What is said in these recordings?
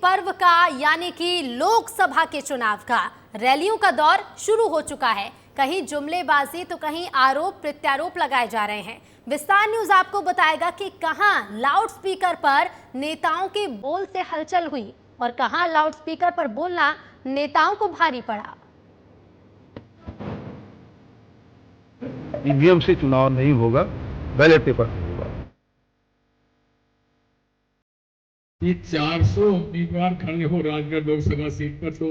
पर्व का यानी कि लोकसभा के चुनाव का रैलियों का दौर शुरू हो चुका है। कहीं जुमलेबाजी तो कहीं आरोप प्रत्यारोप लगाए जा रहे हैं। विस्तार न्यूज आपको बताएगा कि कहां लाउड स्पीकर पर नेताओं के बोल से हलचल हुई और कहां लाउड स्पीकर पर बोलना नेताओं को भारी पड़ा। ईवीएम से चुनाव नहीं होगा, बैलेट पेपर होगा। ये 400 उम्मीदवार खड़े हो राजगढ़ लोकसभा सीट पर तो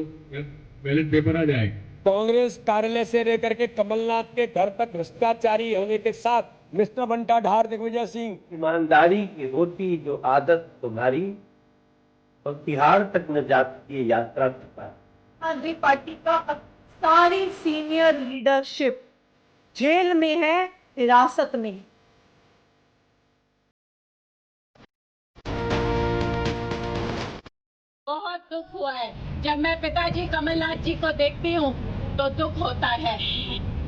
बैलेट पेपर आ जाएगा। कांग्रेस कार्यालय से लेकर के कमलनाथ के घर तक भ्रष्टाचारी होने के साथ मिस्टर बंटा ढार दिग्विजय सिंह, ईमानदारी की होती जो आदत तुम्हारी और तिहाड़ तक न जाती ये यात्रा तुम्हारी। आदमी पार्टी का सारी सीनियर लीडरशिप जेल में है, हिरासत में। बहुत दुख हुआ है। जब मैं पिताजी कमलनाथ जी को देखती हूँ तो दुख होता है।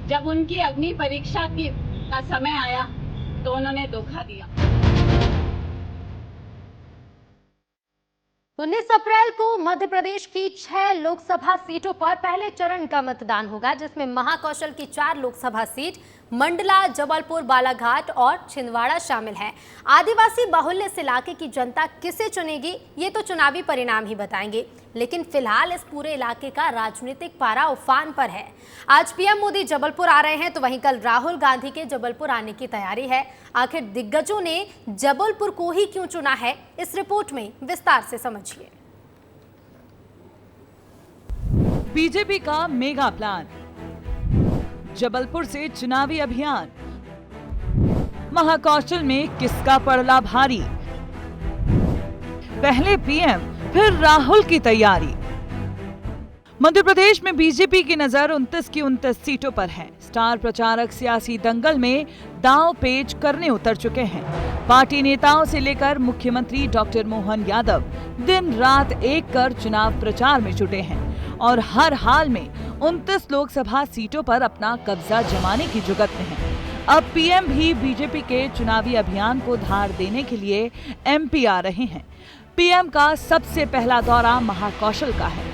जब उनकी अग्नि परीक्षा का समय आया तो उन्होंने धोखा दिया। 19 अप्रैल को मध्य प्रदेश की 6 लोकसभा सीटों पर पहले चरण का मतदान होगा, जिसमें महाकौशल की 4 लोकसभा सीट, मंडला, जबलपुर, बालाघाट और छिंदवाड़ा शामिल है। आदिवासी बाहुल्य इस इलाके की जनता किसे चुनेगी ये तो चुनावी परिणाम ही बताएंगे, लेकिन फिलहाल इस पूरे इलाके का राजनीतिक पारा उफान पर है। आज पीएम मोदी जबलपुर आ रहे हैं तो वहीं कल राहुल गांधी के जबलपुर आने की तैयारी है। आखिर दिग्गजों ने जबलपुर को ही क्यों चुना है, इस रिपोर्ट में विस्तार से समझिए। बीजेपी का मेगा प्लान, जबलपुर से चुनावी अभियान, महाकौशल में किसका पड़ला भारी, पहले पीएम फिर राहुल की तैयारी। मध्य प्रदेश में बीजेपी की नजर 29 की 29 सीटों पर है। स्टार प्रचारक सियासी दंगल में दांव पेच करने उतर चुके हैं। पार्टी नेताओं से लेकर मुख्यमंत्री डॉक्टर मोहन यादव दिन रात एक कर चुनाव प्रचार में जुटे हैं और हर हाल में 29 लोकसभा सीटों पर अपना कब्जा जमाने की जुगत में है। अब पीएम भी बीजेपी के चुनावी अभियान को धार देने के लिए एमपी आ रहे हैं। पीएम का सबसे पहला दौरा महाकौशल का है।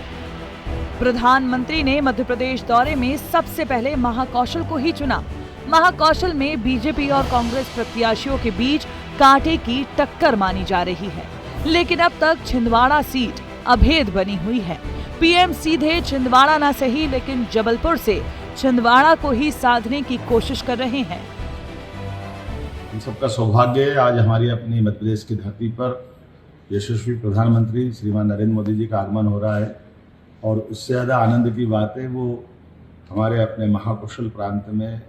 प्रधानमंत्री ने मध्य प्रदेश दौरे में सबसे पहले महाकौशल को ही चुना। महाकौशल में बीजेपी और कांग्रेस प्रत्याशियों के बीच कांटे की टक्कर मानी जा रही है, लेकिन अब तक छिंदवाड़ा सीट अभेद बनी हुई है। पीएम सीधे छिंदवाड़ा न सही लेकिन जबलपुर से छिंदवाड़ा को ही साधने की कोशिश कर रहे हैं। हम सबका सौभाग्य है आज हमारी अपनी मध्य प्रदेश की धरती पर यशस्वी प्रधानमंत्री श्रीमान नरेंद्र मोदी जी का आगमन हो रहा है और उससे ज़्यादा आनंद की बात है वो हमारे अपने महाकौशल प्रांत में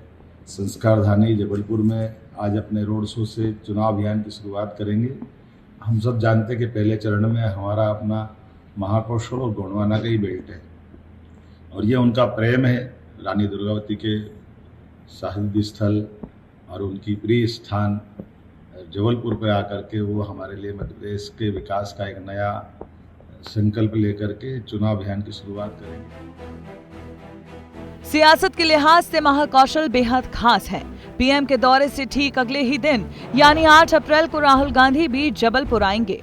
संस्कारधानी जबलपुर में आज अपने रोड शो से चुनाव अभियान की शुरुआत करेंगे। हम सब जानते हैं कि पहले चरण में हमारा अपना महाकौशल और गोंडवाना का ही बेल्ट है और ये उनका प्रेम है रानी दुर्गावती के शाहिद स्थल और उनकी प्रिय स्थान जबलपुर पर आकर के वो हमारे लिए मध्य प्रदेश के विकास का एक नया संकल्प लेकर के चुनाव अभियान की शुरुआत करेंगे। सियासत के लिहाज से महाकौशल बेहद खास है। पीएम के दौरे से ठीक अगले ही दिन यानी 8 अप्रैल को राहुल गांधी भी जबलपुर आएंगे।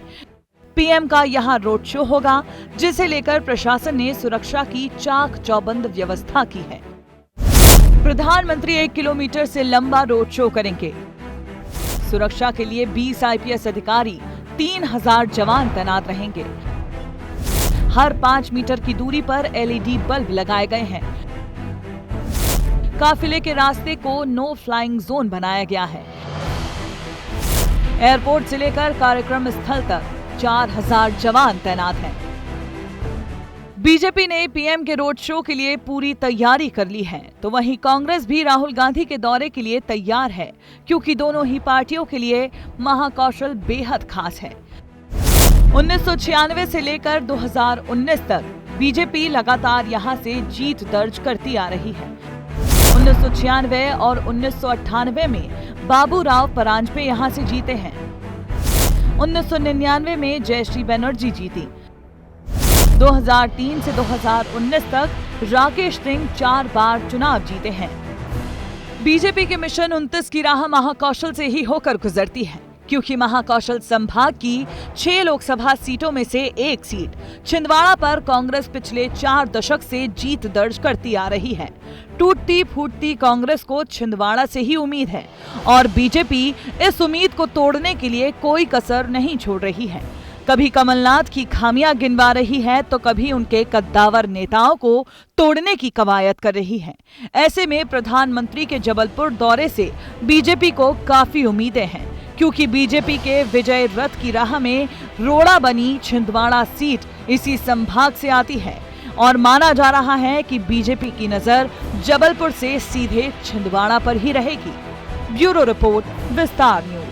पीएम का यहां रोड शो होगा, जिसे लेकर प्रशासन ने सुरक्षा की चाक चौबंद व्यवस्था की है। प्रधानमंत्री 1 किलोमीटर से लंबा रोड शो करेंगे। सुरक्षा के लिए 20 आईपीएस अधिकारी, 3000 जवान तैनात रहेंगे। हर 5 मीटर की दूरी पर एलईडी बल्ब लगाए गए हैं। काफिले के रास्ते को नो फ्लाइंग जोन बनाया गया है। एयरपोर्ट से लेकर कार्यक्रम स्थल तक 4000 जवान तैनात हैं। बीजेपी ने पीएम के रोड शो के लिए पूरी तैयारी कर ली है, तो वहीं कांग्रेस भी राहुल गांधी के दौरे के लिए तैयार है, क्योंकि दोनों ही पार्टियों के लिए महाकौशल बेहद खास है। 1996 से लेकर 2019 तक बीजेपी लगातार यहां से जीत दर्ज करती आ रही है। 1996 और 1998 में बाबूराव परांजपे यहां से जीते हैं। 1999 में जयश्री बनर्जी जीती। 2003 से 2019 तक राकेश सिंह 4 बार चुनाव जीते हैं। बीजेपी के मिशन 29 की राह महाकौशल से ही होकर गुजरती है। क्योंकि महाकौशल संभाग की 6 लोकसभा सीटों में से एक सीट छिंदवाड़ा पर कांग्रेस पिछले 4 दशक से जीत दर्ज करती आ रही है। टूटती फूटती कांग्रेस को छिंदवाड़ा से ही उम्मीद है और बीजेपी इस उम्मीद को तोड़ने के लिए कोई कसर नहीं छोड़ रही है। कभी कमलनाथ की खामियां गिनवा रही है तो कभी उनके कद्दावर नेताओं को तोड़ने की कवायद कर रही है। ऐसे में प्रधानमंत्री के जबलपुर दौरे से बीजेपी को काफी उम्मीदें हैं, क्योंकि बीजेपी के विजय रथ की राह में रोड़ा बनी छिंदवाड़ा सीट इसी संभाग से आती है और माना जा रहा है कि बीजेपी की नजर जबलपुर से सीधे छिंदवाड़ा पर ही रहेगी। ब्यूरो रिपोर्ट, विस्तार न्यूज।